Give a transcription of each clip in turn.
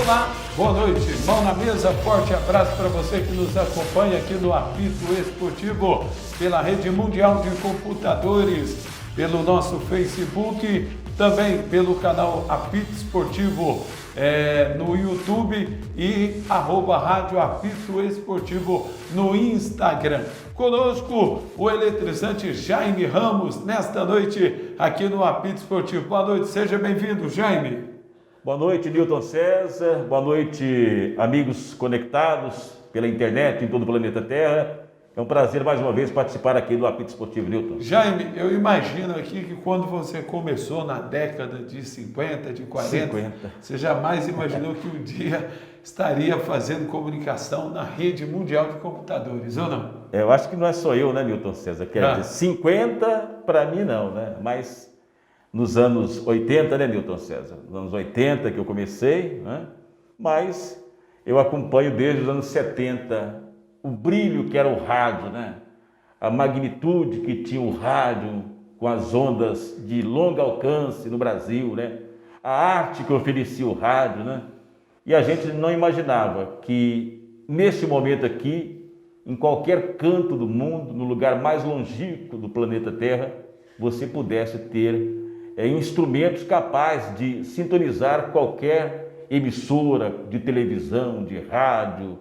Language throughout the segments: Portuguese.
Olá, boa noite, mão na mesa, forte abraço para você que nos acompanha aqui no Apito Esportivo, pela Rede Mundial de Computadores, pelo nosso Facebook, também pelo canal Apito Esportivo no YouTube e @Rádio Apito Esportivo no Instagram. Conosco, o eletrizante Jaime Ramos, nesta noite aqui no Apito Esportivo. Boa noite, seja bem-vindo, Jaime. Boa noite, Newton César. Boa noite, amigos conectados pela internet em todo o planeta Terra. É um prazer mais uma vez participar aqui do Apito Esportivo, Newton. Jaime, eu imagino aqui que quando você começou na década de 50, de 40, você jamais imaginou que um dia estaria fazendo comunicação na Rede Mundial de Computadores, ou não? Eu acho que não é só eu, né, Newton César? Quer dizer, 50 para mim não, né? Mas nos anos 80, né, Newton César? Nos anos 80 que eu comecei, né? Mas eu acompanho desde os anos 70 o brilho que era o rádio, né? A magnitude que tinha o rádio com as ondas de longo alcance no Brasil, né? A arte que oferecia o rádio, né? E a gente não imaginava que neste momento aqui, em qualquer canto do mundo, no lugar mais longínquo do planeta Terra, você pudesse ter instrumentos capazes de sintonizar qualquer emissora de televisão, de rádio,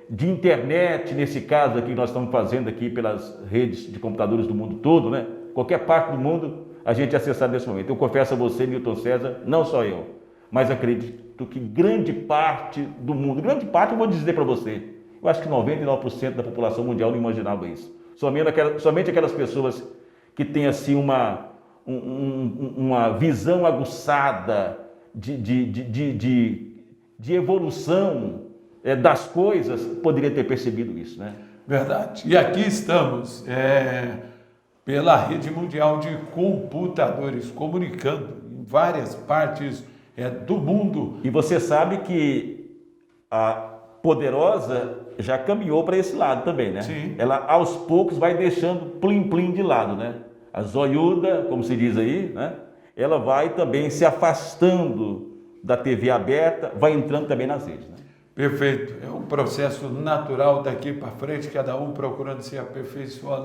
de internet, nesse caso aqui que nós estamos fazendo aqui pelas redes de computadores do mundo todo, né? Qualquer parte do mundo a gente acessar nesse momento. Eu confesso a você, Newton César, não só eu, mas acredito que grande parte do mundo, grande parte eu vou dizer para você, eu acho que 99% da população mundial não imaginava isso. Somente aquelas pessoas que têm assim uma visão aguçada de evolução das coisas, poderia ter percebido isso, né? Verdade. E aqui estamos, pela Rede Mundial de Computadores, comunicando em várias partes do mundo. E você sabe que a Poderosa já caminhou para esse lado também, né? Sim. Ela, aos poucos, vai deixando plim-plim de lado, né? A zoiuda, como se diz aí, né? Ela vai também se afastando da TV aberta, vai entrando também nas redes, né? Perfeito. É um processo natural daqui para frente, cada um procurando se aperfeiçoar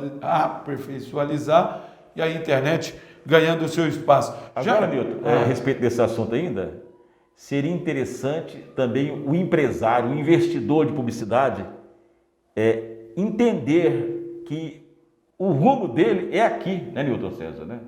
e a internet ganhando o seu espaço. Agora, Newton, a respeito desse assunto ainda, seria interessante também o empresário, o investidor de publicidade, entender que o rumo dele é aqui, né, Newton César, né?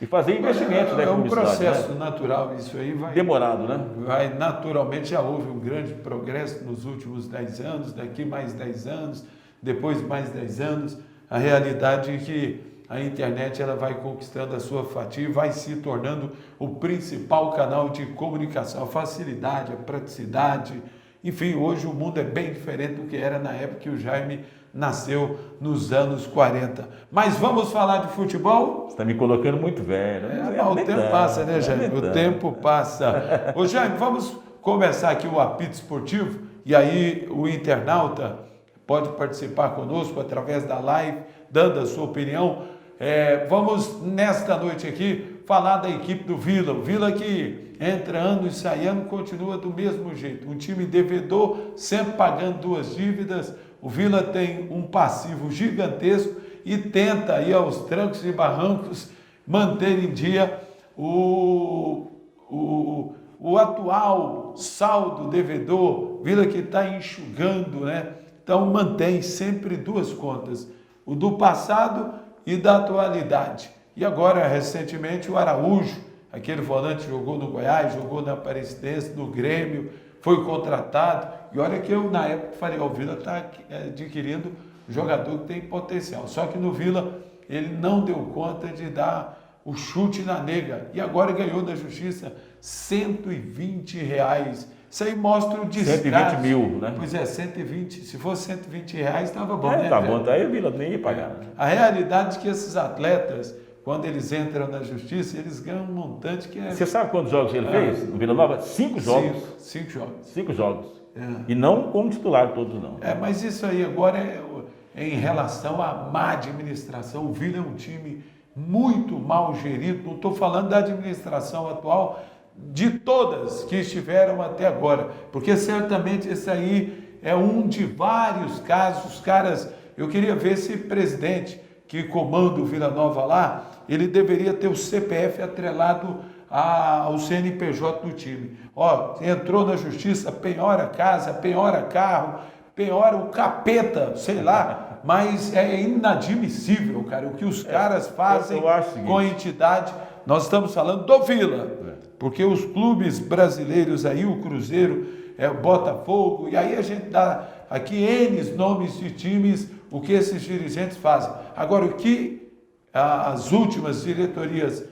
E fazer investimentos na publicidade. É um processo natural, isso aí vai... Demorado, né? Vai naturalmente, já houve um grande progresso nos últimos 10 anos, daqui mais 10 anos, depois mais 10 anos. A realidade é que a internet ela vai conquistando a sua fatia e vai se tornando o principal canal de comunicação. A facilidade, a praticidade, enfim, hoje o mundo é bem diferente do que era na época que o Jaime nasceu nos anos 40. Mas vamos falar de futebol? Você está me colocando muito velho. O tempo passa, né, Jaime? O tempo passa. Ô, Jaime, vamos começar aqui o Apito Esportivo, e aí o internauta pode participar conosco através da live, dando a sua opinião. Vamos, nesta noite aqui, falar da equipe do Vila. O Vila que entra ano e sai ano, continua do mesmo jeito. Um time devedor, sempre pagando duas dívidas. O Vila tem um passivo gigantesco e tenta aí aos trancos e barrancos manter em dia o atual saldo devedor. Vila que está enxugando, né? Então mantém sempre duas contas, o do passado e da atualidade. E agora, recentemente, o Araújo, aquele volante jogou no Goiás, jogou na Aparecidense, no Grêmio, foi contratado. E olha que eu, na época, falei, o Vila está adquirindo um jogador que tem potencial. Só que no Vila, ele não deu conta de dar o chute na nega. E agora ganhou da Justiça R$120. Isso aí mostra o desgaste. 120 mil, né? Pois é, 120. Se fosse R$120, estava bom, né? Tá bom, aí o Vila nem ia pagar. A realidade é que esses atletas, quando eles entram na Justiça, eles ganham um montante que é... Você sabe quantos jogos ele fez no Vila Nova? 5 jogos. 5 jogos. 5 jogos. E não como titular todos, não. Mas isso aí agora é em relação à má administração. O Vila é um time muito mal gerido. Não estou falando da administração atual de todas que estiveram até agora, porque certamente esse aí é um de vários casos. Os caras, eu queria ver esse presidente que comanda o Vila Nova lá, ele deveria ter o CPF atrelado ao CNPJ do time. Ó, entrou na justiça, penhora casa, penhora carro, penhora o capeta, sei lá, mas é inadmissível, cara, o que os caras fazem com a entidade. Nós estamos falando do Vila, porque os clubes brasileiros aí, o Cruzeiro, o Botafogo, e aí a gente dá aqui N nomes de times, o que esses dirigentes fazem. Agora, o que as últimas diretorias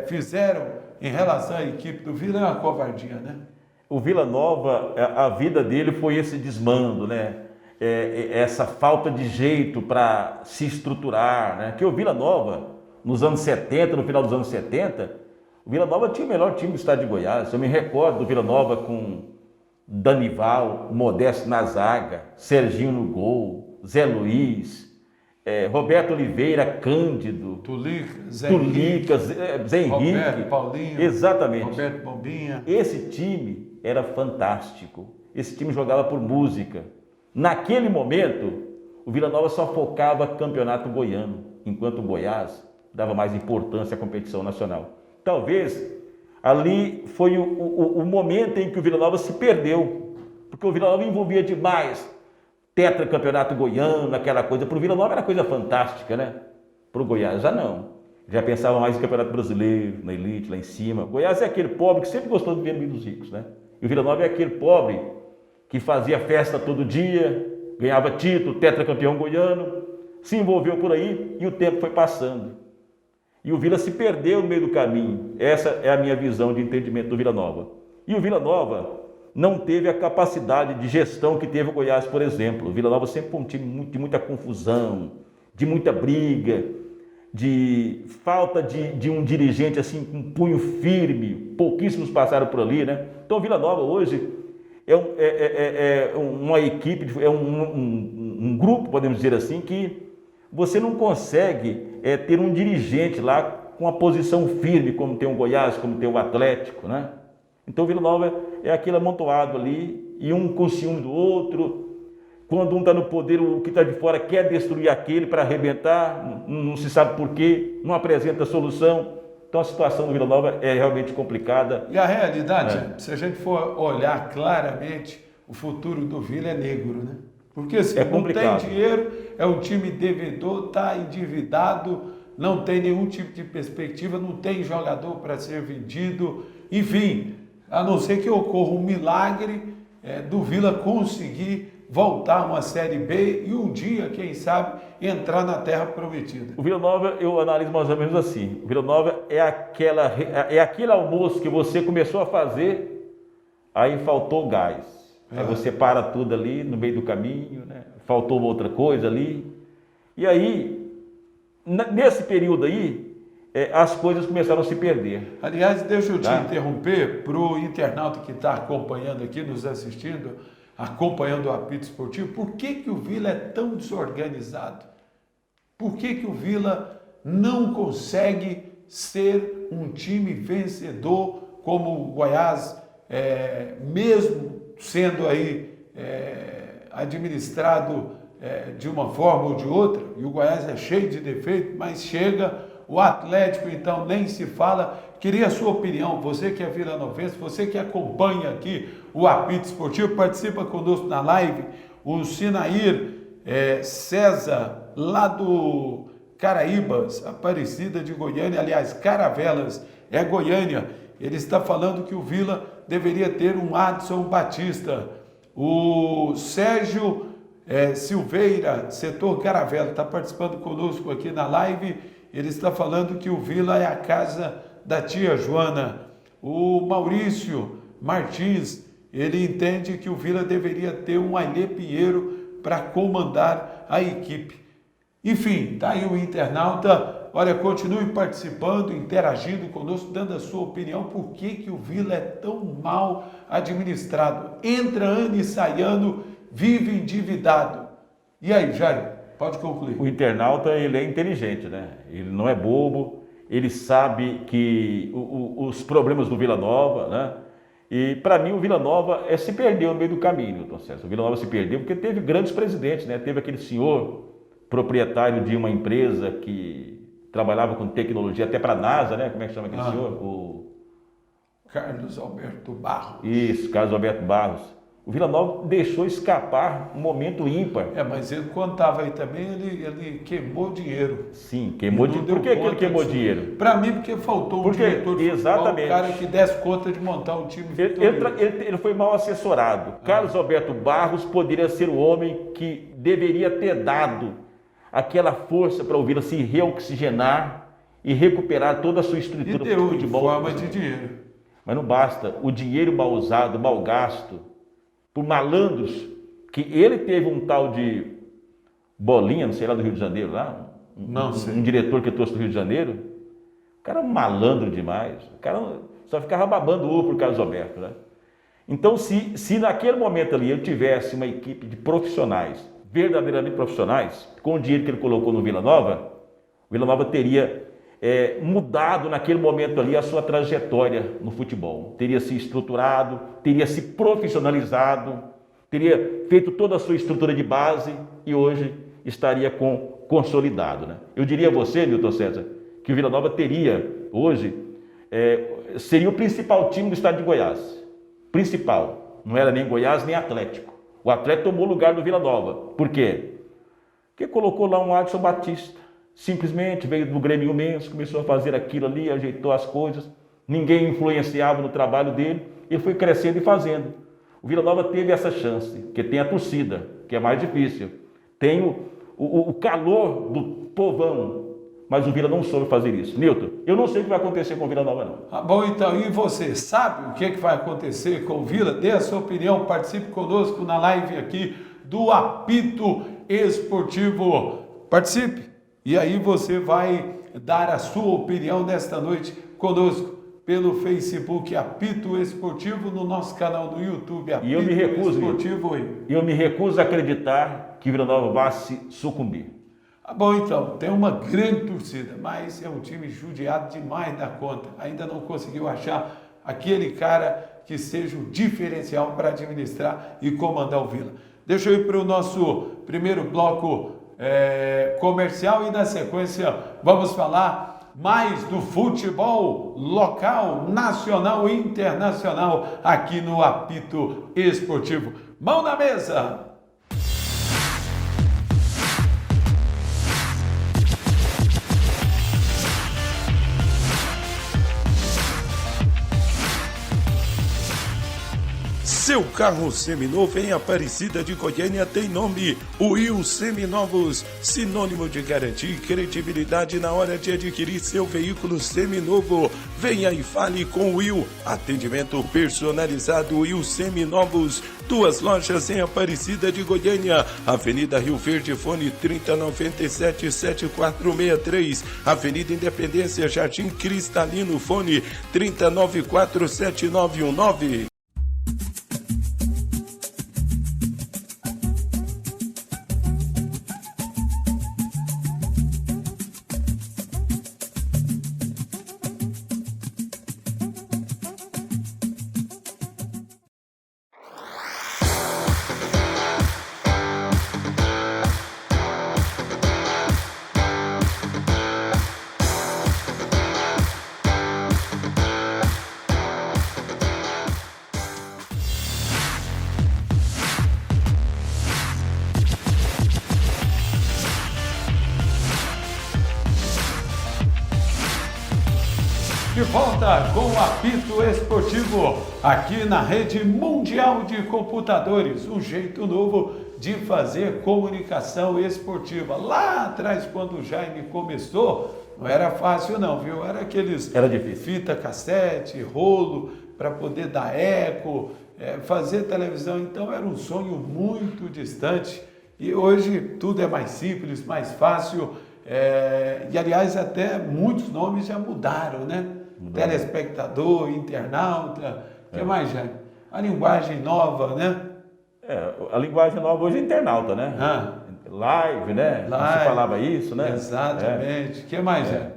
fizeram em relação à equipe do Vila é uma covardia, né? O Vila Nova, a vida dele foi esse desmando, né? Essa falta de jeito para se estruturar, né? Que o Vila Nova, nos anos 70, no final dos anos 70, o Vila Nova tinha o melhor time do estado de Goiás. Eu me recordo do Vila Nova com Danival, Modesto na zaga, Serginho no gol, Zé Luiz, Roberto Oliveira, Cândido, Tulica, Zé Henrique, Roberto, Paulinho, exatamente. Roberto Bombinha. Esse time era fantástico. Esse time jogava por música. Naquele momento, o Vila Nova só focava campeonato goiano, enquanto o Goiás dava mais importância à competição nacional. Talvez ali foi o momento em que o Vila Nova se perdeu, porque o Vila Nova envolvia demais tetracampeonato goiano, aquela coisa. Para o Vila Nova era coisa fantástica, né? Para o Goiás já não. Já pensava mais em campeonato brasileiro, na elite, lá em cima. O Goiás é aquele pobre que sempre gostou de ver no meio dos ricos, né? E o Vila Nova é aquele pobre que fazia festa todo dia, ganhava título, tetracampeão goiano, se envolveu por aí e o tempo foi passando. E o Vila se perdeu no meio do caminho. Essa é a minha visão de entendimento do Vila Nova. E o Vila Nova não teve a capacidade de gestão que teve o Goiás, por exemplo. O Vila Nova sempre foi um time de muita confusão, de muita briga, de falta de um dirigente assim com um punho firme. Pouquíssimos passaram por ali, né? Então o Vila Nova hoje é uma equipe, é um grupo, podemos dizer assim, que você não consegue ter um dirigente lá com uma posição firme, como tem o Goiás, como tem o Atlético, né? Então o Vila Nova é aquele amontoado ali, e um com ciúme do outro. Quando um está no poder, o que está de fora quer destruir aquele para arrebentar, não se sabe por quê, não apresenta solução. Então a situação do Vila Nova é realmente complicada. E a realidade, se a gente for olhar claramente, o futuro do Vila é negro, né? Porque assim, não tem dinheiro, é um time devedor, está endividado, não tem nenhum tipo de perspectiva, não tem jogador para ser vendido, enfim, a não ser que ocorra um milagre do Vila conseguir voltar a uma Série B e um dia, quem sabe, entrar na Terra Prometida. O Vila Nova, eu analiso mais ou menos assim, o Vila Nova é aquele almoço que você começou a fazer, aí faltou gás. Aí você para tudo ali no meio do caminho, né? Faltou outra coisa ali. E aí, nesse período aí, as coisas começaram a se perder. Aliás, deixa eu te interromper para o internauta que está acompanhando aqui, nos assistindo, acompanhando o apito esportivo. Por que o Vila é tão desorganizado? Por que o Vila não consegue ser um time vencedor como o Goiás, mesmo sendo aí administrado de uma forma ou de outra? E o Goiás é cheio de defeitos, mas chega. O Atlético, então, nem se fala. Queria a sua opinião, você que é vilanovense, você que acompanha aqui o apito esportivo, participa conosco na live. O Sinair César, lá do Caraíbas, Aparecida de Goiânia, aliás, Caravelas, é Goiânia. Ele está falando que o Vila deveria ter um Adson Batista. O Sérgio Silveira, setor Caravela, está participando conosco aqui na live. Ele está falando que o Vila é a casa da tia Joana. O Maurício Martins, ele entende que o Vila deveria ter um Ailê Pinheiro para comandar a equipe. Enfim, está aí o internauta. Olha, continue participando, interagindo conosco, dando a sua opinião. Por que o Vila é tão mal administrado? Entra ano e sai ano, vive endividado. E aí, Jair? Pode concluir. O internauta, ele é inteligente, né? Ele não é bobo, ele sabe que os problemas do Vila Nova, né? E para mim o Vila Nova se perdeu no meio do caminho, Newton César. O Vila Nova se perdeu porque teve grandes presidentes, né? Teve aquele senhor proprietário de uma empresa que trabalhava com tecnologia até para a NASA, né? Como é que chama aquele senhor? Carlos Alberto Barros. Isso, Carlos Alberto Barros. O Vila Nova deixou escapar um momento ímpar. Mas ele contava aí também, ele queimou dinheiro. Sim, queimou dinheiro. Por que ele queimou dinheiro? Para mim, porque faltou um diretor de futebol, um cara que desse conta de montar um time vitorioso. Ele foi mal assessorado. Carlos Alberto Barros poderia ser o homem que deveria ter dado aquela força para o Vila se reoxigenar e recuperar toda a sua estrutura de futebol. Forma de dinheiro. Mas não basta. O dinheiro mal usado, mal gasto, por malandros, que ele teve um tal de Bolinha, não sei lá do Rio de Janeiro, lá, um diretor que trouxe do Rio de Janeiro, o cara é um malandro demais, o cara só ficava babando o ovo por Carlos Alberto, né? Então, se naquele momento ali eu tivesse uma equipe de profissionais, verdadeiramente profissionais, com o dinheiro que ele colocou no Vila Nova, o Vila Nova teria mudado naquele momento ali a sua trajetória no futebol, teria se estruturado, teria se profissionalizado, teria feito toda a sua estrutura de base e hoje estaria consolidado, né? Eu diria a você, Newton César, que o Vila Nova teria hoje, seria o principal time do estado de Goiás, principal, não era nem Goiás nem Atlético. O Atlético tomou o lugar do Vila Nova. Por quê? Porque colocou lá um Adson Batista. Simplesmente veio do Grêmio Menso, começou a fazer aquilo ali, ajeitou as coisas, ninguém influenciava no trabalho dele, ele foi crescendo e fazendo. O Vila Nova teve essa chance, porque tem a torcida, que é mais difícil, tem o calor do povão, mas o Vila não soube fazer isso. Newton, eu não sei o que vai acontecer com o Vila Nova, não. Bom, então, e você sabe o que vai acontecer com o Vila? Dê a sua opinião, participe conosco na live aqui do Apito Esportivo. Participe! E aí você vai dar a sua opinião nesta noite conosco pelo Facebook Apito Esportivo, no nosso canal do YouTube Apito Esportivo. E eu me recuso a acreditar que Vila Nova vá se sucumbir. Bom, então, tem uma grande torcida, mas é um time judiado demais da conta. Ainda não conseguiu achar aquele cara que seja o diferencial para administrar e comandar o Vila. Deixa eu ir para o nosso primeiro bloco comercial e na sequência vamos falar mais do futebol local, nacional e internacional aqui no Apito Esportivo. Mão na mesa! Seu carro seminovo em Aparecida de Goiânia tem nome Will Seminovos, sinônimo de garantia e credibilidade na hora de adquirir seu veículo seminovo. Venha e fale com o Will. Atendimento personalizado Will Seminovos. 2 lojas em Aparecida de Goiânia, Avenida Rio Verde, fone 3097-7463, Avenida Independência, Jardim Cristalino, fone 3094-7919. De volta com o Apito Esportivo, aqui na Rede Mundial de Computadores, um jeito novo de fazer comunicação esportiva. Lá atrás, quando o Jaime começou, não era fácil não, viu? Era difícil. Fita cassete, rolo, para poder dar eco, fazer televisão. Então era um sonho muito distante e hoje tudo é mais simples, mais fácil. E aliás, até muitos nomes já mudaram, né? Telespectador, internauta, o que mais, Jaime? A linguagem nova, né? A linguagem nova hoje é internauta, né? Live, né? Live, você falava isso, né? Exatamente. O que mais, Jaime?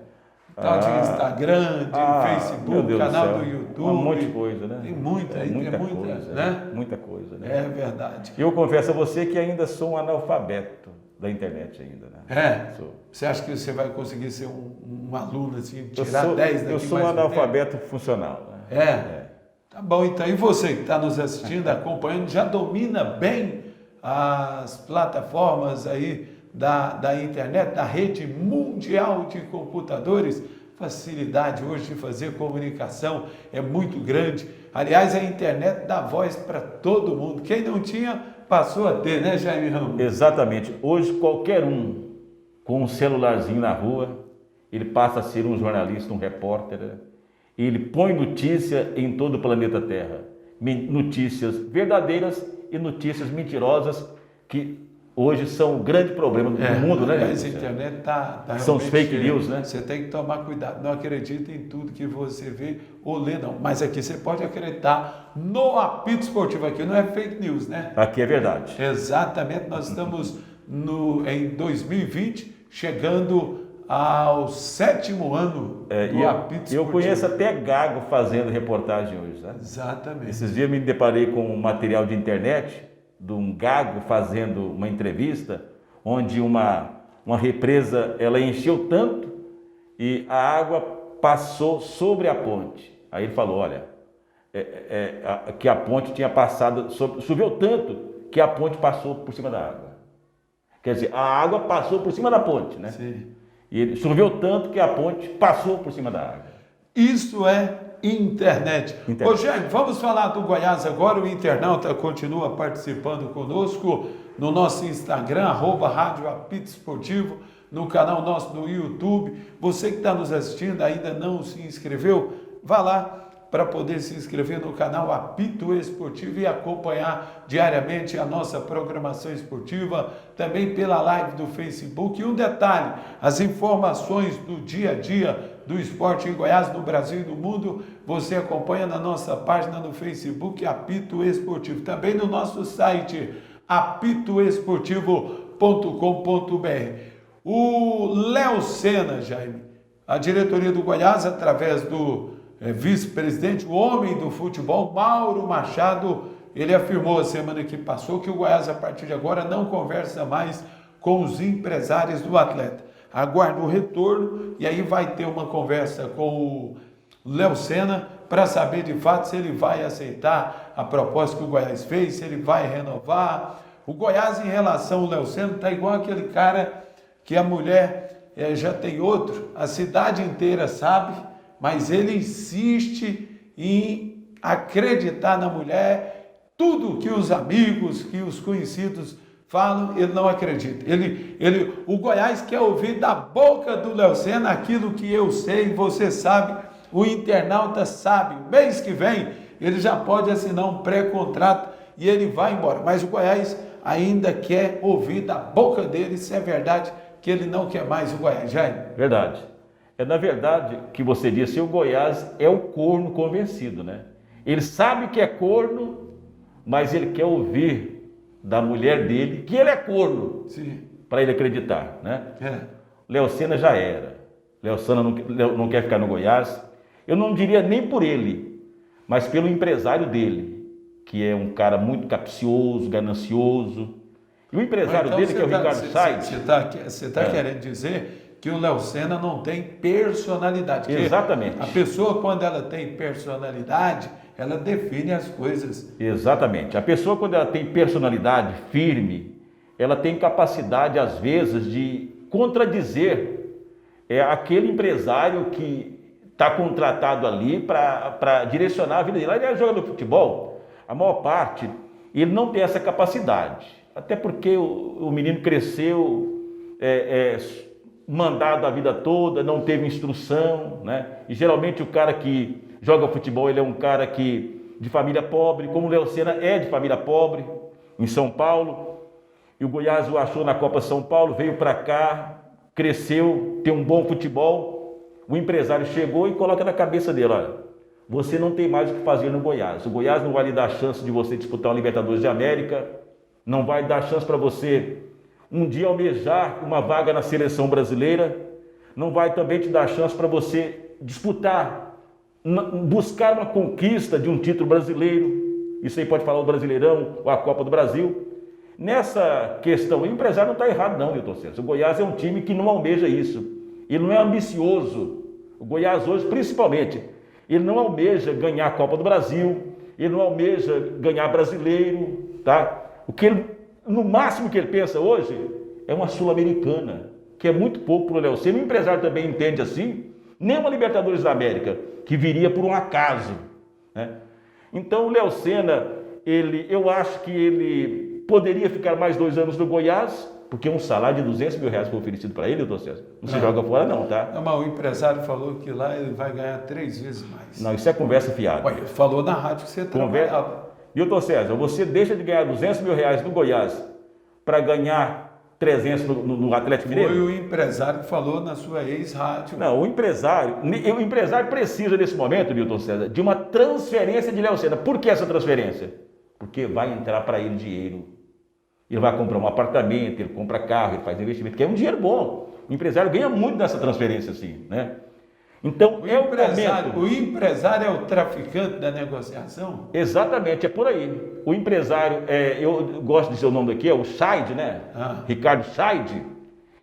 tal de Instagram, de Facebook, canal do YouTube. Um monte de coisa, né? Tem muita, coisa, né? Muita coisa, né? É verdade. Eu confesso a você que ainda sou um analfabeto da internet ainda, né? Você acha que você vai conseguir ser um aluno assim, tirar 10 daqui? Eu sou um analfabeto funcional. Né? Tá bom, então. E você que está nos assistindo, acompanhando, já domina bem as plataformas aí da internet, da rede mundial de computadores? Facilidade hoje de fazer comunicação é muito grande. Aliás, a internet dá voz para todo mundo. Quem não tinha, passou a ter, né, Jaime Ramos? Exatamente. Hoje, qualquer um com um celularzinho na rua, ele passa a ser um jornalista, um repórter. Ele põe notícia em todo o planeta Terra. Notícias verdadeiras e notícias mentirosas, que hoje são um grande problema do mundo, né? A internet está são os fake news, né? Você tem que tomar cuidado. Não acredita em tudo que você vê ou lê, não. Mas aqui você pode acreditar no apito esportivo. Aqui não é fake news, né? Aqui é verdade. Exatamente. Nós estamos em 2020, chegando ao 7º ano do apito esportivo. Eu conheço até gago fazendo reportagem hoje, né? Exatamente. Esses dias me deparei com um material de internet de um gago fazendo uma entrevista, onde uma represa, ela encheu tanto e a água passou sobre a ponte. Aí ele falou, olha, que a ponte tinha passado, choveu tanto que a ponte passou por cima da água. Quer dizer, a água passou por cima da ponte, né? Sim. E choveu tanto que a ponte passou por cima da água. Isso é internet. Ô, Jaime, vamos falar do Goiás agora. O internauta continua participando conosco no nosso Instagram, @Rádio Apito Esportivo, no canal nosso do YouTube. Você que está nos assistindo, ainda não se inscreveu, vá lá para poder se inscrever no canal Apito Esportivo e acompanhar diariamente a nossa programação esportiva, também pela live do Facebook. E um detalhe, as informações do dia a dia do esporte em Goiás, no Brasil e no mundo, você acompanha na nossa página no Facebook Apito Esportivo, também no nosso site apitoesportivo.com.br. O Léo Sena, Jaime, a diretoria do Goiás, através do vice-presidente, o homem do futebol, Mauro Machado, ele afirmou a semana que passou que o Goiás, a partir de agora, não conversa mais com os empresários do atleta. Aguarda o retorno e aí vai ter uma conversa com o Léo Sena para saber de fato se ele vai aceitar a proposta que o Goiás fez, se ele vai renovar. O Goiás, em relação ao Léo Sena, está igual aquele cara que a mulher já tem outro, a cidade inteira sabe, mas ele insiste em acreditar na mulher. Tudo que os amigos, que os conhecidos falam, ele não acredita. O Goiás quer ouvir da boca do Léo Sena aquilo que eu sei, você sabe, o internauta sabe. O mês que vem ele já pode assinar um pré-contrato e ele vai embora. Mas o Goiás ainda quer ouvir da boca dele se é verdade que ele não quer mais o Goiás. Jaime? Verdade. Na verdade, que você disse, o Goiás é o corno convencido, né? Ele sabe que é corno, mas ele quer ouvir da mulher dele que ele é corno, para ele acreditar, né? Léo Sena já era. Léo Sena não quer ficar no Goiás. Eu não diria nem por ele, mas pelo empresário dele, que é um cara muito capcioso, ganancioso. E o empresário então, dele, que é o Ricardo Sainz... Você está querendo dizer que o Léo Sena não tem personalidade. Exatamente. A pessoa, quando ela tem personalidade, ela define as coisas. Exatamente. A pessoa, quando ela tem personalidade firme, ela tem capacidade, às vezes, de contradizer aquele empresário que está contratado ali para direcionar a vida dele. Ele joga no futebol, a maior parte, ele não tem essa capacidade. Até porque o menino cresceu... mandado a vida toda, não teve instrução, né? E geralmente o cara que joga futebol, ele é um cara de família pobre, como o Léo Sena é de família pobre, em São Paulo, e o Goiás o achou na Copa São Paulo, veio para cá, cresceu, tem um bom futebol, o empresário chegou e coloca na cabeça dele, olha, você não tem mais o que fazer no Goiás, o Goiás não vai lhe dar chance de você disputar o Libertadores de América, não vai dar chance para você um dia almejar uma vaga na seleção brasileira, não vai também te dar chance para você disputar, buscar uma conquista de um título brasileiro. Isso aí pode falar o Brasileirão ou a Copa do Brasil. Nessa questão, o empresário não está errado não, Newton César. O Goiás é um time que não almeja isso. Ele não é ambicioso. O Goiás hoje, principalmente, ele não almeja ganhar a Copa do Brasil, ele não almeja ganhar brasileiro, tá? No máximo que ele pensa hoje é uma Sul-Americana, que é muito pouco para o Léo Sena. O empresário também entende assim, nem uma Libertadores da América, que viria por um acaso, né? Então o Léo Sena, eu acho que ele poderia ficar mais 2 anos no Goiás, porque um salário de R$200 mil foi oferecido para ele, doutor César. Não se joga fora não, tá? Não, mas o empresário falou que lá ele vai ganhar 3 vezes mais. Não, isso é conversa fiada. Ué, ele falou na rádio que você trabalhava. Doutor César, você deixa de ganhar R$200 mil no Goiás para ganhar 300 no Atlético Mineiro? Foi o empresário que falou na sua ex-rádio. Não, o empresário precisa nesse momento, Newton César, de uma transferência de Léo Sena. Por que essa transferência? Porque vai entrar para ele dinheiro. Ele vai comprar um apartamento, ele compra carro, ele faz investimento, que é um dinheiro bom. O empresário ganha muito nessa transferência, assim, né? Então, o empresário é o traficante da negociação? Exatamente, é por aí. O empresário, eu gosto de dizer o nome daqui, é o Scheid, né? Ricardo Scheid.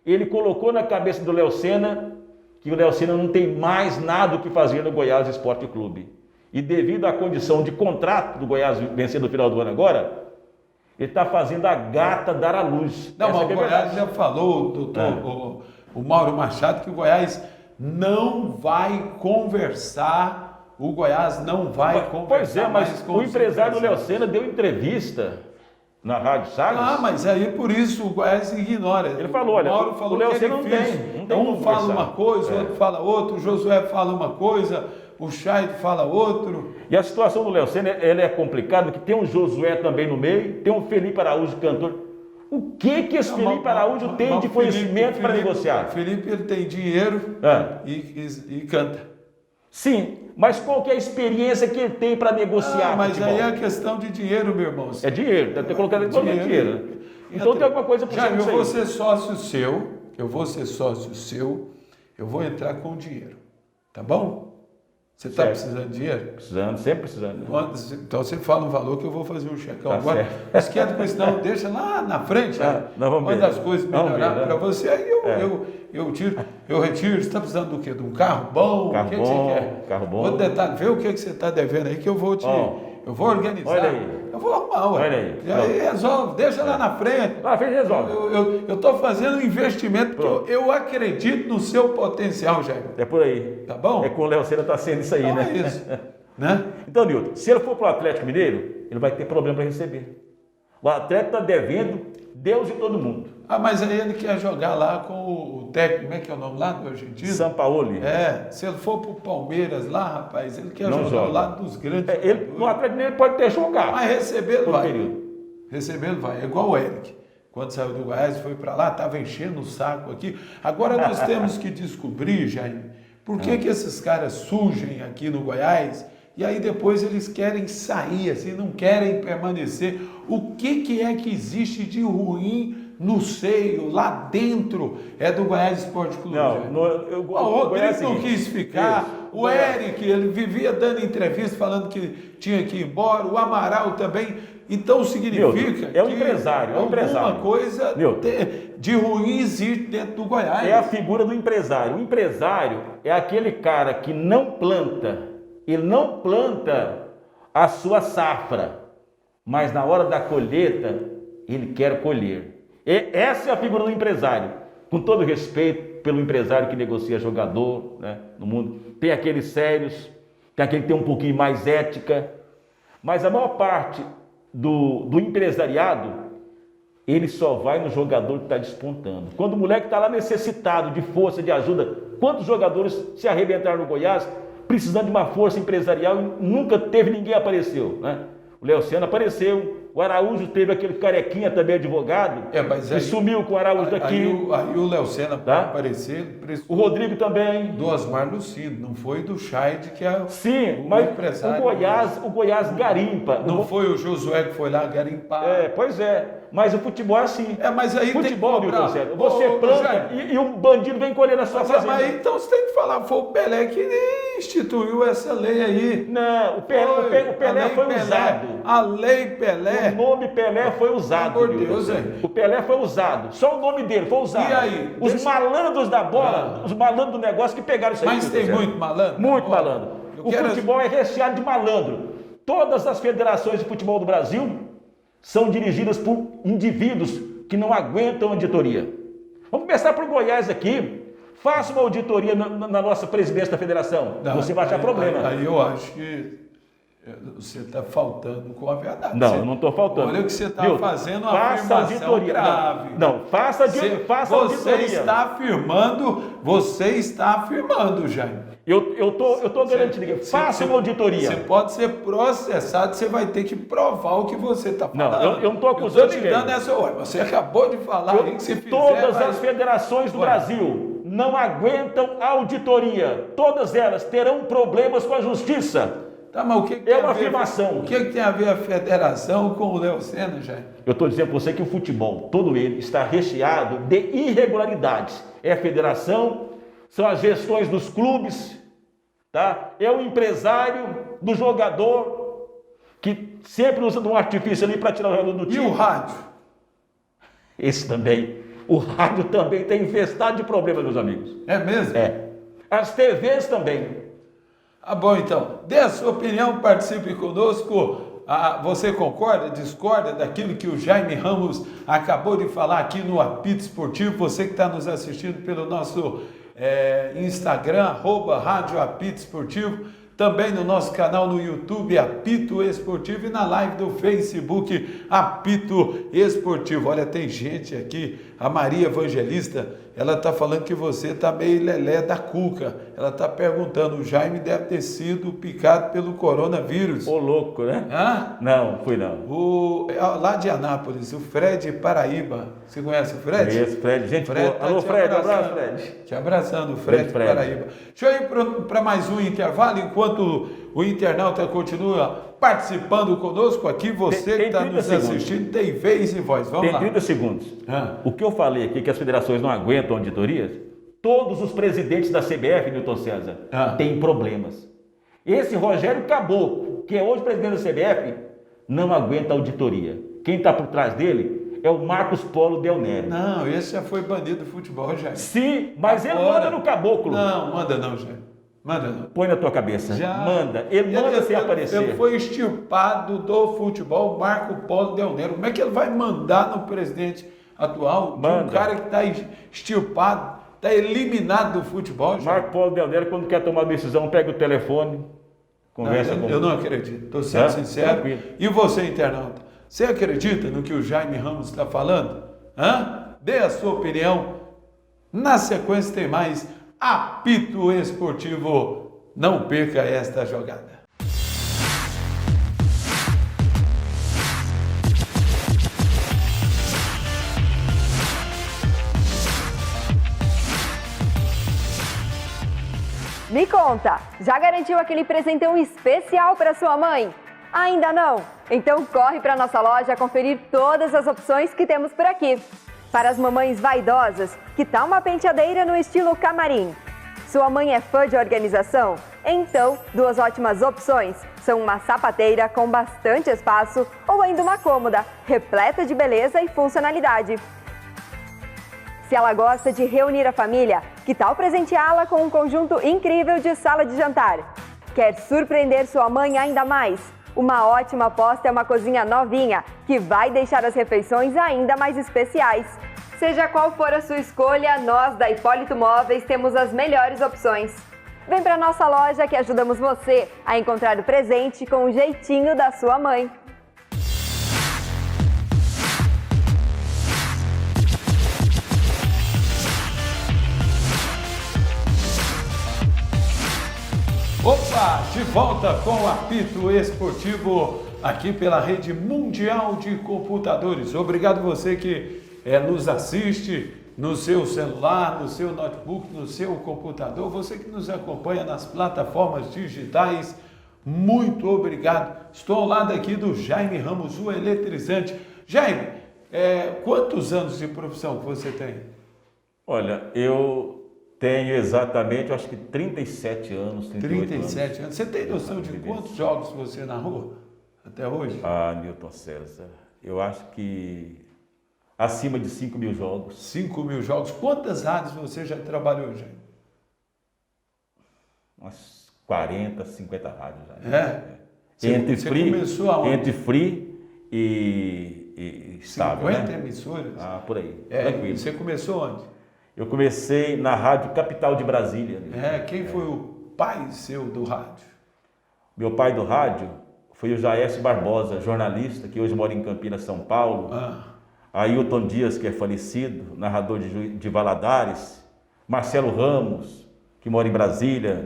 Ele colocou na cabeça do Léo Sena que o Léo Sena não tem mais nada o que fazer no Goiás Esporte Clube. E devido à condição de contrato do Goiás vencer no final do ano agora, ele está fazendo a gata dar à luz. Não, mas o Goiás já falou, doutor, o Mauro Machado, que o Goiás não vai conversar, Pois é, mas o empresário do Léo Sena deu entrevista na Rádio Sagres. Mas aí por isso o Goiás ignora. Ele falou, olha, o Mauro falou o Léo que é Sena difícil. não tem Um fala uma coisa, o outro fala outra, o Josué fala uma coisa, o Scheid fala outro. E a situação do Léo Sena, ela é complicada, porque tem um Josué também no meio, tem um Felipe Araújo, cantor. O que esse Felipe Araújo tem de conhecimento para negociar? O Felipe, ele tem dinheiro e canta. Sim, mas qual que é a experiência que ele tem para negociar? Mas futebol? aí é questão de dinheiro, meu irmão. É dinheiro, deve ter colocado dinheiro. Então tem alguma coisa por cima disso aí. Eu vou ser sócio seu, eu vou entrar com dinheiro, tá bom? Você está precisando de dinheiro? Precisando, sempre precisando. Então você fala um valor que eu vou fazer um checão. Tá agora, esquenta com isso não, deixa lá na frente. Quando as coisas melhorarem para você, aí eu tiro, eu retiro. Você está precisando do quê? De um carro bom? Carro o que bom, que você quer? carro bom. Outro detalhe, vê o que você está devendo aí que eu vou eu vou organizar. Olha aí. Eu vou arrumar, ué. Olha aí. E aí resolve, deixa lá na frente. Lá na frente resolve. Eu estou fazendo um investimento porque eu acredito no seu potencial, Jair. É por aí. Tá bom? É com o Léo Sena está sendo isso aí, então né? É isso. Né? Então, Nilton, se ele for para o Atlético Mineiro, ele vai ter problema para receber. O Atlético está devendo Deus e todo mundo. Mas aí ele quer jogar lá com o técnico, como é que é o nome lá do argentino? Sampaoli. Se ele for para o Palmeiras lá, rapaz, ele quer Não jogar ao lado dos grandes. No Atlético Mineiro pode ter jogado. Mas receber ele vai. Período. Receber ele vai. É igual o Eric. Quando saiu do Goiás, foi para lá, estava enchendo o saco aqui. Agora nós temos que descobrir, Jair, por que esses caras surgem aqui no Goiás e aí depois eles querem sair, assim, não querem permanecer. O que é que existe de ruim no seio, lá dentro, do Goiás Esporte Clube? O Rodrigo não quis ficar, o Eric, ele vivia dando entrevista falando que tinha que ir embora, o Amaral também. Então significa que alguma coisa de ruim existe dentro do Goiás. É a figura do empresário. O empresário é aquele cara que não planta, ele não planta a sua safra, mas na hora da colheita ele quer colher. Essa é a figura do empresário. Com todo respeito pelo empresário que negocia jogador, né, no mundo. Tem aqueles sérios, tem aquele que tem um pouquinho mais ética, mas a maior parte do empresariado, ele só vai no jogador que está despontando. Quando o moleque está lá necessitado de força, de ajuda, quantos jogadores se arrebentaram no Goiás precisando de uma força empresarial e nunca teve ninguém apareceu, né? O Léo Sena apareceu, o Araújo teve aquele carequinha também advogado, que sumiu com o Araújo daqui. Aí o Léo Sena para aparecer. O Rodrigo também. Do Osmar Lucindo, não foi do Scheid, que é mas empresário. O Goiás garimpa. Não foi o Josué que foi lá garimpar. Pois é. Mas o futebol é assim. Mas aí futebol, tem que cobrar. Você planta e um bandido vem colher na sua fazenda. Mas então você tem que falar, foi o Pelé que instituiu essa lei aí. Não, o Pelé foi usado. A lei Pelé. O nome Pelé foi usado. Por Deus, o Pelé foi usado. Só o nome dele foi usado. E aí? Os malandros da bola, os malandros do negócio que pegaram isso aí. Mas tem muito malandro? Muito malandro. O futebol é recheado de malandro. Todas as federações de futebol do Brasil são dirigidas por indivíduos que não aguentam auditoria. Vamos começar por Goiás aqui. Faça uma auditoria na nossa presidência da federação. Você vai achar problema. Aí eu acho que você está faltando com a verdade. Não, eu não estou faltando. Olha o que você está fazendo, uma faça auditoria grave. Não, faça auditoria. Você está afirmando, Jaime. Eu tô garantindo. Faça uma auditoria. Você pode ser processado, você vai ter que provar o que você está falando. Não, eu não estou acusando ninguém. Você acabou de falar aí que se fizer... Todas as federações do Brasil não aguentam auditoria. Todas elas terão problemas com a justiça. Tá, mas o que é uma afirmação. O que tem a ver a federação com o Leocena, Jaime? Eu estou dizendo para você que o futebol, todo ele, está recheado de irregularidades. É a federação, são as gestões dos clubes, tá? É o empresário do jogador, que sempre usa um artifício ali para tirar o jogador do time. E o rádio? Esse também. O rádio também está infestado de problemas, meus amigos. É mesmo? É. As TVs também. Bom, então, dê a sua opinião, participe conosco. Você concorda, discorda daquilo que o Jaime Ramos acabou de falar aqui no Apito Esportivo? Você que está nos assistindo pelo nosso Instagram, @Rádio Apito Esportivo, também no nosso canal no YouTube, Apito Esportivo, e na live do Facebook, Apito Esportivo. Olha, tem gente aqui, a Maria Evangelista, ela está falando que você está meio lelé da cuca. Ela está perguntando, o Jaime deve ter sido picado pelo coronavírus. Ô, louco, né? Hã? Não, fui não. Lá de Anápolis, o Fred Paraíba. Você conhece o Fred? Conheço, Fred. Gente, Fred, alô, Fred, abraço, Fred. Te abraçando, Fred Paraíba. Deixa eu ir para mais um intervalo, enquanto o internauta continua participando conosco aqui. Você que está nos assistindo tem vez e voz. Vamos lá. Tem 30 segundos. O que eu falei aqui, que as federações não aguentam auditorias, todos os presidentes da CBF, Newton César, têm problemas. Esse Rogério Caboclo, que é hoje presidente da CBF, não aguenta auditoria. Quem está por trás dele é o Marcos Polo Del Nero. Não, esse já foi banido do futebol, Jaime. Sim, mas ele manda no Caboclo. Não, manda não, Jaime. Manda não. Põe na tua cabeça. Manda. Ele manda sem aparecer. Ele foi extirpado do futebol, Marco Polo Del Nero. Como é que ele vai mandar no presidente atual? Manda. Um cara que está extirpado, está eliminado do futebol. Jaime. Marco Polo Del Nero, quando quer tomar decisão, pega o telefone, conversa com ele. Eu não acredito. Estou sendo sincero. Tranquilo. E você, internauta? Você acredita no que o Jaime Ramos está falando? Dê a sua opinião. Na sequência tem mais Apito Esportivo. Não perca esta jogada. Me conta, já garantiu aquele presentão especial para sua mãe? Ainda não? Então corre para nossa loja conferir todas as opções que temos por aqui. Para as mamães vaidosas, que tal uma penteadeira no estilo camarim? Sua mãe é fã de organização? Então, duas ótimas opções são uma sapateira com bastante espaço ou ainda uma cômoda, repleta de beleza e funcionalidade. Se ela gosta de reunir a família, que tal presenteá-la com um conjunto incrível de sala de jantar? Quer surpreender sua mãe ainda mais? Uma ótima aposta é uma cozinha novinha, que vai deixar as refeições ainda mais especiais. Seja qual for a sua escolha, nós da Hipólito Móveis temos as melhores opções. Vem para nossa loja que ajudamos você a encontrar o presente com o jeitinho da sua mãe. Opa, de volta com o Apito Esportivo, aqui pela Rede Mundial de Computadores. Obrigado você que nos assiste no seu celular, no seu notebook, no seu computador, você que nos acompanha nas plataformas digitais, muito obrigado. Estou ao lado aqui do Jaime Ramos, o eletrizante. Jaime, Quantos anos de profissão que você tem? Olha, eu tenho exatamente, eu acho que 37 anos, 38 37 anos. Você tem noção de quantos jogos você narrou até hoje? Ah, Newton César, eu acho que acima de 5.000 jogos. 5.000 jogos. Quantas rádios você já trabalhou, gente? Umas 40, 50 rádios já. Você começou aonde? Entre free e estável, 50 né? emissoras? Ah, por aí. Tranquilo. Você começou onde? Eu comecei na Rádio Capital de Brasília. Quem foi o pai seu do rádio? Meu pai do rádio foi o Jaécio Barbosa, jornalista, que hoje mora em Campinas, São Paulo. Ailton Dias, que é falecido, narrador de Valadares. Marcelo Ramos, que mora em Brasília,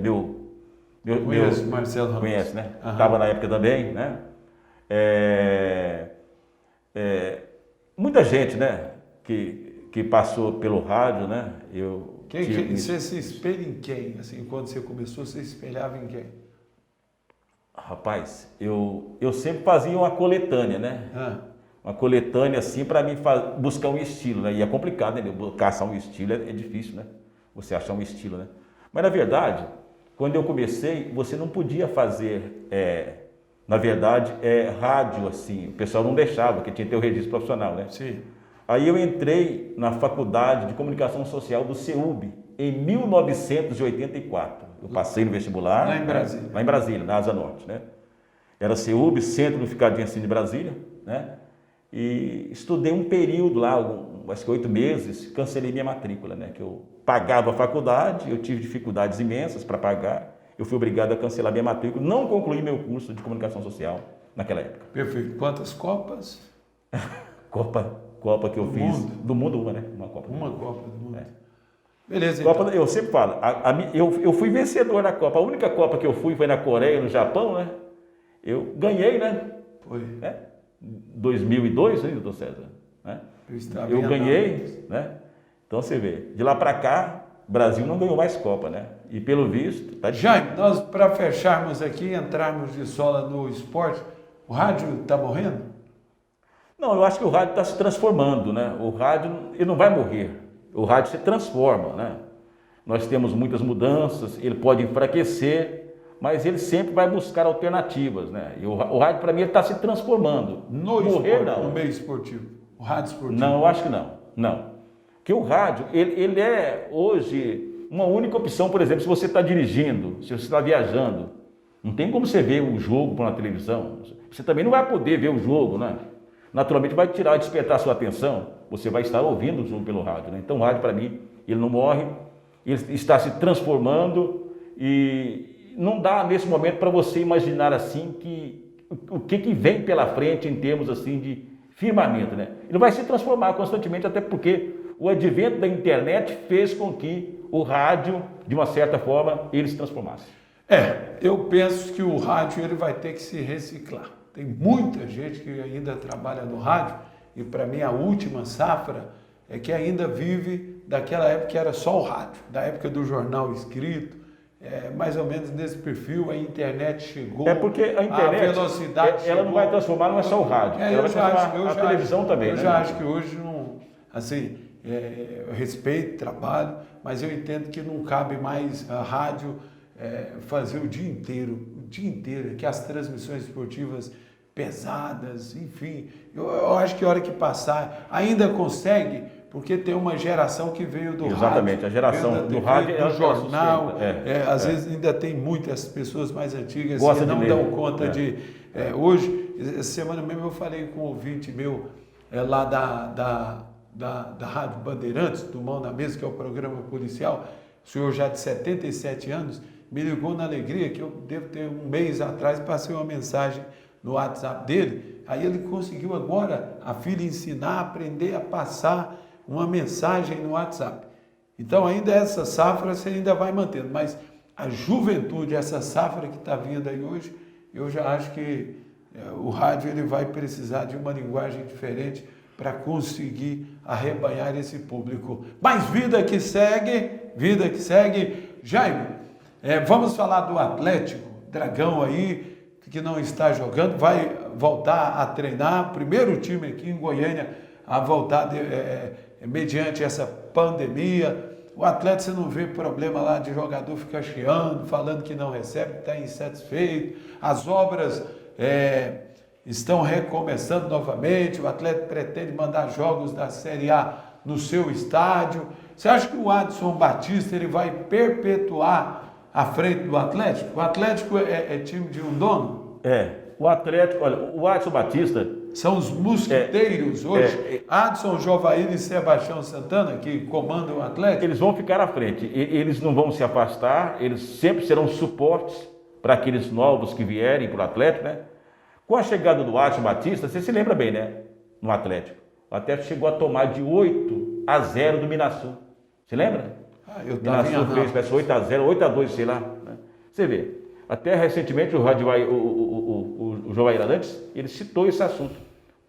Conheço Marcelo Ramos. Conhece, né? Estava na época também, né? Muita gente, né? Que passou pelo rádio, né? Você se espelha em quem? Assim, quando você começou, você espelhava em quem? Rapaz, eu sempre fazia uma coletânea, né? Uma coletânea assim para mim buscar um estilo, né? E é complicado, né? Caçar um estilo é difícil, né? Você achar um estilo, né? Mas na verdade, quando eu comecei, você não podia fazer, na verdade, rádio assim. O pessoal não deixava, porque tinha que ter o registro profissional, né? Sim. Aí eu entrei na Faculdade de Comunicação Social do CEUB em 1984. Eu passei no vestibular. Lá em Brasília. Lá em Brasília, na Asa Norte, né? Era CEUB, Centro Unificado de Ensino de Brasília, né? E estudei um período lá, acho que 8 meses, cancelei minha matrícula, né? Que eu pagava a faculdade, eu tive dificuldades imensas para pagar, eu fui obrigado a cancelar minha matrícula, não concluí meu curso de comunicação social naquela época. Perfeito. Quantas Copas? Copa que eu fiz. Do mundo, uma, né? Uma Copa do Mundo. Beleza, Copa, então. eu sempre falo, eu fui vencedor na Copa. A única Copa que eu fui foi na Coreia, no Japão, né? Eu ganhei, né? Foi. 2002, né, doutor César? Né? Eu ganhei, né? Então você vê, de lá para cá, o Brasil não ganhou mais Copa, né? E pelo visto, tá difícil. Jaime, nós para fecharmos aqui, entrarmos de sola no esporte, o rádio está morrendo? Não, eu acho que o rádio está se transformando, né? O rádio ele não vai morrer, o rádio se transforma, né? Nós temos muitas mudanças, ele pode enfraquecer, mas ele sempre vai buscar alternativas, né? E o rádio, para mim, ele está se transformando. Morrer, não. No meio esportivo, o rádio esportivo. Não, eu acho que não. Porque o rádio, ele é hoje uma única opção, por exemplo, se você está dirigindo, se você está viajando, não tem como você ver o jogo na televisão, você também não vai poder ver o jogo, né? Naturalmente vai despertar a sua atenção, você vai estar ouvindo o jogo pelo rádio, né? Então o rádio, para mim, ele não morre, ele está se transformando e não dá nesse momento para você imaginar assim o que vem pela frente em termos assim de firmamento, né? Ele vai se transformar constantemente, até porque o advento da internet fez com que o rádio, de uma certa forma, ele se transformasse. Eu penso que o rádio ele vai ter que se reciclar. Tem muita gente que ainda trabalha no rádio e para mim a última safra é que ainda vive daquela época que era só o rádio, da época do jornal escrito, mais ou menos nesse perfil, a internet chegou. Porque a internet, a velocidade ela não vai transformar, não é só o rádio, ela vai transformar a televisão também. Eu já acho que hoje não, assim, eu respeito, trabalho, mas eu entendo que não cabe mais a rádio fazer o dia inteiro, que as transmissões esportivas pesadas, enfim, eu acho que a hora que passar, ainda consegue, porque tem uma geração que veio do rádio. Exatamente, a geração do rádio do jornal, às vezes ainda tem muitas pessoas mais antigas que não dão conta de... hoje, essa semana mesmo eu falei com um ouvinte meu lá da Rádio Bandeirantes, do Mão na Mesa, que é o programa policial, o senhor já de 77 anos, me ligou na alegria, que eu devo ter um mês atrás, passei uma mensagem no WhatsApp dele, aí ele conseguiu agora, a filha ensinar, aprender a passar uma mensagem no WhatsApp. Então ainda essa safra você ainda vai mantendo, mas a juventude, essa safra que está vindo aí hoje, eu já acho que o rádio ele vai precisar de uma linguagem diferente para conseguir arrebanhar esse público. Mas vida que segue. Jaime, vamos falar do Atlético, Dragão aí, que não está jogando, vai voltar a treinar, primeiro time aqui em Goiânia a voltar mediante essa pandemia. O Atlético, você não vê problema lá de jogador ficar chiando, falando que não recebe, que está insatisfeito. As obras estão recomeçando novamente. O Atlético pretende mandar jogos da Série A no seu estádio. Você acha que o Adson Batista ele vai perpetuar à frente do Atlético? O Atlético é time de um dono? O Atlético, olha, o Adson Batista... São os mosquiteiros hoje. Adson, Jovair e Sebastião Santana, que comandam o Atlético. Eles vão ficar à frente, eles não vão se afastar, eles sempre serão suportes para aqueles novos que vierem para o Atlético, né? Com a chegada do Adson Batista, você se lembra bem, né? No Atlético. O Atlético chegou a tomar de 8-0 do Minasul. Você lembra? Eu estava Minasul fez, parece 8-0, 8-2, sei lá. Né? Você vê. Até recentemente o Jovair Arantes, ele citou esse assunto.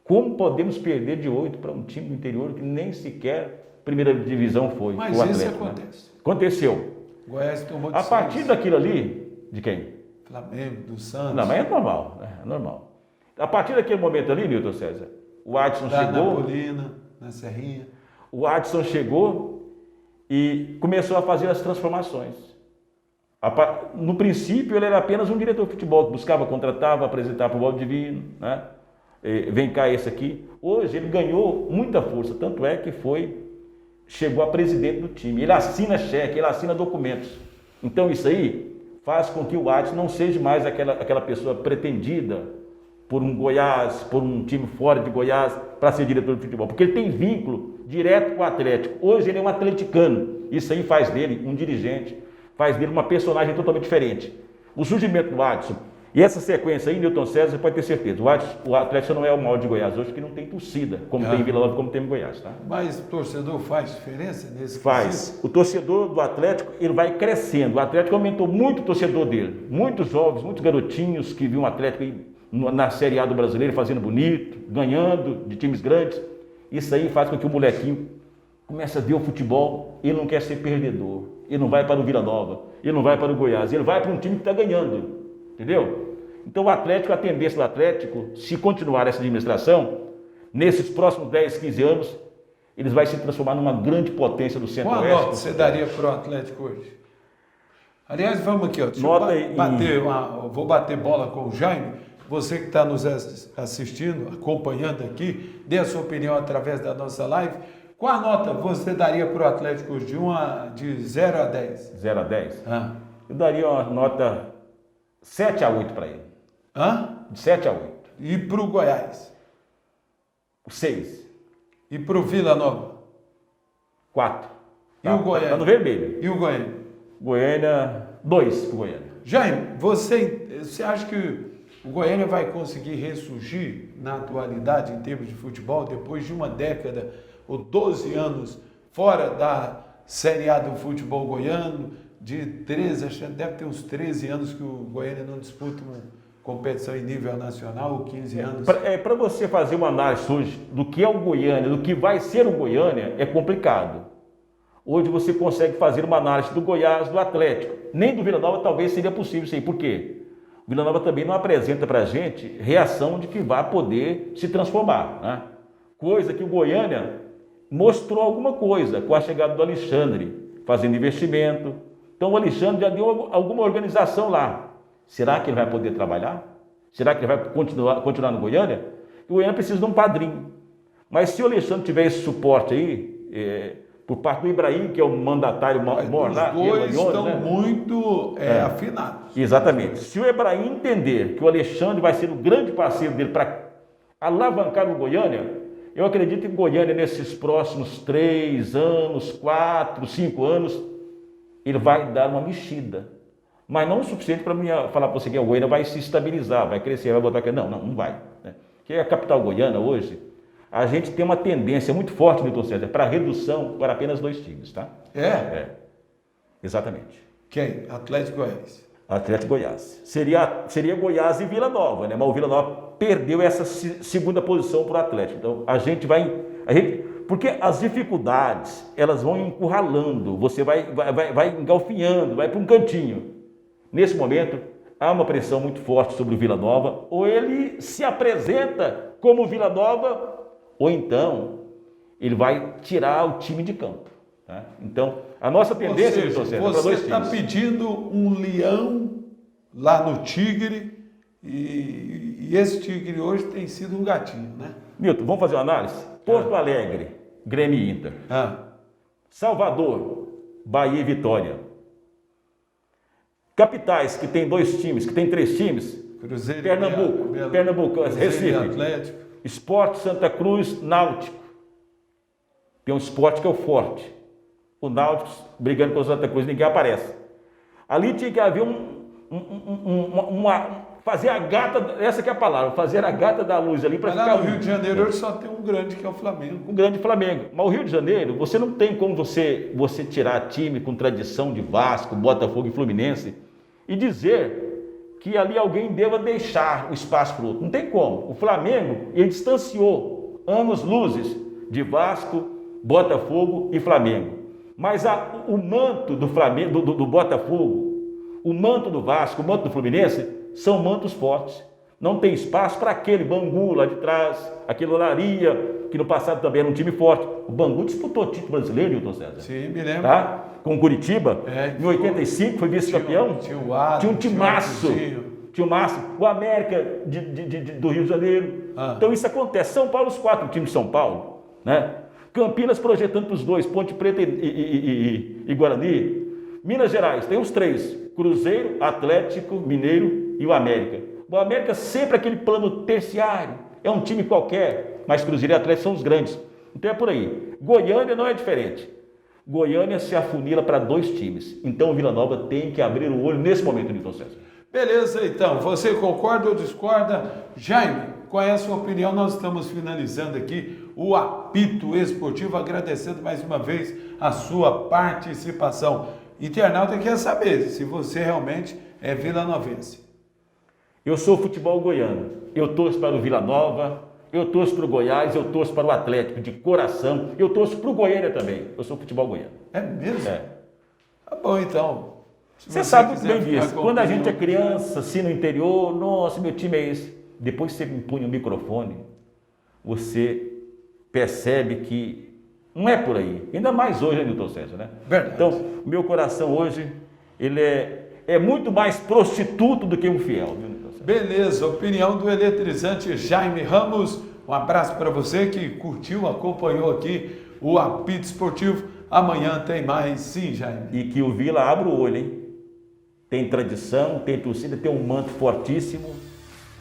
Como podemos perder de 8 para um time do interior que nem sequer primeira divisão foi? Mas o Atlético, isso acontece. Né? Aconteceu. Goiás tomou de A partir 6. daquilo ali, de quem? Flamengo, do Santos. Não, mas é normal, né? É normal. A partir daquele momento ali, Newton César, o Adson Da chegou. Napolina, na Serrinha. O Adson chegou e começou a fazer as transformações. No princípio, ele era apenas um diretor de futebol, que buscava, contratava, apresentava para o Valdo Divino, né? Vem cá esse aqui. Hoje ele ganhou muita força, tanto é que chegou a presidente do time. Ele assina cheque, ele assina documentos. Então isso aí faz com que o Adson não seja mais aquela pessoa pretendida por um Goiás, por um time fora de Goiás, para ser diretor de futebol, porque ele tem vínculo direto com o Atlético. Hoje ele é um atleticano. Isso aí faz dele um dirigente, faz dele uma personagem totalmente diferente. O surgimento do Adson e essa sequência aí, Newton César, você pode ter certeza. O Atlético não é o maior de Goiás hoje, porque não tem torcida, como tem em Vila Nova, como tem em Goiás. Tá? Mas o torcedor faz diferença nesse Faz. quesito? O torcedor do Atlético, ele vai crescendo. O Atlético aumentou muito o torcedor dele. Muitos jovens, muitos garotinhos que viam o Atlético aí na Série A do Brasileiro fazendo bonito, ganhando de times grandes. Isso aí faz com que o molequinho comece a ver o futebol. Ele não quer ser perdedor. Ele não vai para o Vila Nova. Ele não vai para o Goiás. Ele vai para um time que está ganhando. Entendeu? Então o Atlético, a tendência do Atlético, se continuar essa administração, nesses próximos 10, 15 anos, eles vão se transformar numa grande potência do Centro-Oeste. Qual nota você daria para o Atlético hoje? Aliás, vamos aqui, ó. Vou bater bola com o Jaime. Você que está nos assistindo, acompanhando aqui, dê a sua opinião através da nossa live. Qual nota você daria para o Atlético hoje? De 0 a 10? 0 a 10? Eu daria uma nota 7 a 8 para ele. De 7 a 8. E para o Goiás? 6. E para o Vila Nova? 4. E o Goiânia? Está no vermelho. E o Goiânia? Goiânia, 2 para o Goiânia. Jaime, você acha que o Goiânia vai conseguir ressurgir na atualidade em termos de futebol depois de uma década ou 12 anos fora da Série A do futebol goiano? De 13, acho que deve ter uns 13 anos que o Goiânia não disputa uma competição em nível nacional, ou 15 anos. Para você fazer uma análise hoje do que é o Goiânia, do que vai ser o Goiânia, é complicado. Hoje você consegue fazer uma análise do Goiás, do Atlético. Nem do Vila Nova talvez seria possível isso aí. Por quê? O Vila Nova também não apresenta para a gente reação de que vai poder se transformar. Né? Coisa que o Goiânia mostrou alguma coisa com a chegada do Alexandre, fazendo investimento. Então o Alexandre já deu alguma organização lá. Será que ele vai poder trabalhar? Será que ele vai continuar no Goiânia? O Goiânia precisa de um padrinho. Mas se o Alexandre tiver esse suporte aí, por parte do Ibrahim, que é o mandatário maior lá... Os dois estão muito afinados. Exatamente. Se o Ibrahim entender que o Alexandre vai ser o grande parceiro dele para alavancar o Goiânia, eu acredito que o Goiânia, nesses próximos 3 anos, 4, 5 anos, ele vai dar uma mexida. Mas não o suficiente para mim falar para você que o Goiânia vai se estabilizar, vai crescer, vai botar aqui. Não vai. Né? Porque a capital goiana hoje, a gente tem uma tendência muito forte, Newton César, para redução para apenas 2 times, tá? Exatamente. Quem? Atlético Goiás. Atlético Goiás. Seria Goiás e Vila Nova, né? Mas o Vila Nova perdeu essa segunda posição para o Atlético. Então porque as dificuldades, elas vão encurralando, você vai engalfinhando, vai para um cantinho. Nesse momento, há uma pressão muito forte sobre o Vila Nova, ou ele se apresenta como Vila Nova, ou então ele vai tirar o time de campo. Tá? Então, a nossa tendência, Ou seja, é para você dois está times. pedindo um leão lá no Tigre e esse Tigre hoje tem sido um gatinho, né? Milton, vamos fazer uma análise? Porto Alegre, Grêmio e Inter. Salvador, Bahia e Vitória. Capitais que tem 2 times, que tem 3 times. Cruzeiro, Pernambuco, Recife. Atlético. Sport Santa Cruz, Náutico. Tem um Sport que é o forte. O Náutico brigando com o Santa Cruz, ninguém aparece. Ali tinha que haver fazer a gata, essa que é a palavra, fazer a gata da luz ali para ficar. Lá no Rio de Janeiro hoje só tem um grande que é o Flamengo. Um grande Flamengo. Mas o Rio de Janeiro, você não tem como você tirar time com tradição de Vasco, Botafogo e Fluminense e dizer que ali alguém deva deixar o espaço para o outro. Não tem como. O Flamengo, ele distanciou anos-luzes de Vasco, Botafogo e Flamengo. Mas o manto do Flamengo, do Botafogo, o manto do Vasco, o manto do Fluminense, são mantos fortes. Não tem espaço para aquele Bangu lá de trás, aquele Olaria, que no passado também era um time forte. O Bangu disputou o título brasileiro, Nilton César. Sim, me lembro. Tá? Com o Curitiba, em 85, foi vice-campeão. Tinha o Adam, tinha um timaço. Tinha um maço. O América do Rio de Janeiro. Então isso acontece. São Paulo, os 4 times de São Paulo, né? Campinas projetando para os 2, Ponte Preta e Guarani. Minas Gerais, tem os 3, Cruzeiro, Atlético, Mineiro e o América. O América sempre aquele plano terciário, é um time qualquer, mas Cruzeiro e Atlético são os grandes. Então é por aí. Goiânia não é diferente. Goiânia se afunila para 2 times. Então o Vila Nova tem que abrir o olho nesse momento, Nilton César. Beleza, então. Você concorda ou discorda? Jaime, qual é a sua opinião? Nós estamos finalizando aqui o apito esportivo, agradecendo mais uma vez a sua participação. Internauta quer saber se você realmente é vilanovense. Eu sou futebol goiano. Eu torço para o Vila Nova, eu torço para o Goiás, eu torço para o Atlético, de coração. Eu torço para o Goiânia também. Eu sou futebol goiano. É mesmo? É. Tá bom, então. Você sabe muito bem disso. Quando a gente é criança, assim no interior, nossa, meu time é esse. Depois que você empunha o microfone, você percebe que não é por aí. Ainda mais hoje, né, Nilton César, né? Verdade. Então, o meu coração hoje, ele é muito mais prostituto do que um fiel, viu, Nilton César? Beleza, opinião do eletrizante Jaime Ramos. Um abraço para você que curtiu, acompanhou aqui o apito esportivo. Amanhã tem mais, sim, Jaime. E que o Vila abra o olho, hein? Tem tradição, tem torcida, tem um manto fortíssimo,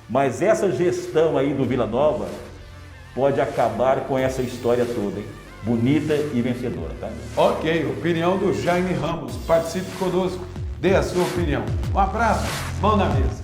mas essa gestão aí do Vila Nova pode acabar com essa história toda, hein? Bonita e vencedora, tá? Ok, opinião do Jaime Ramos. Participe conosco, dê a sua opinião. Um abraço, mão na mesa.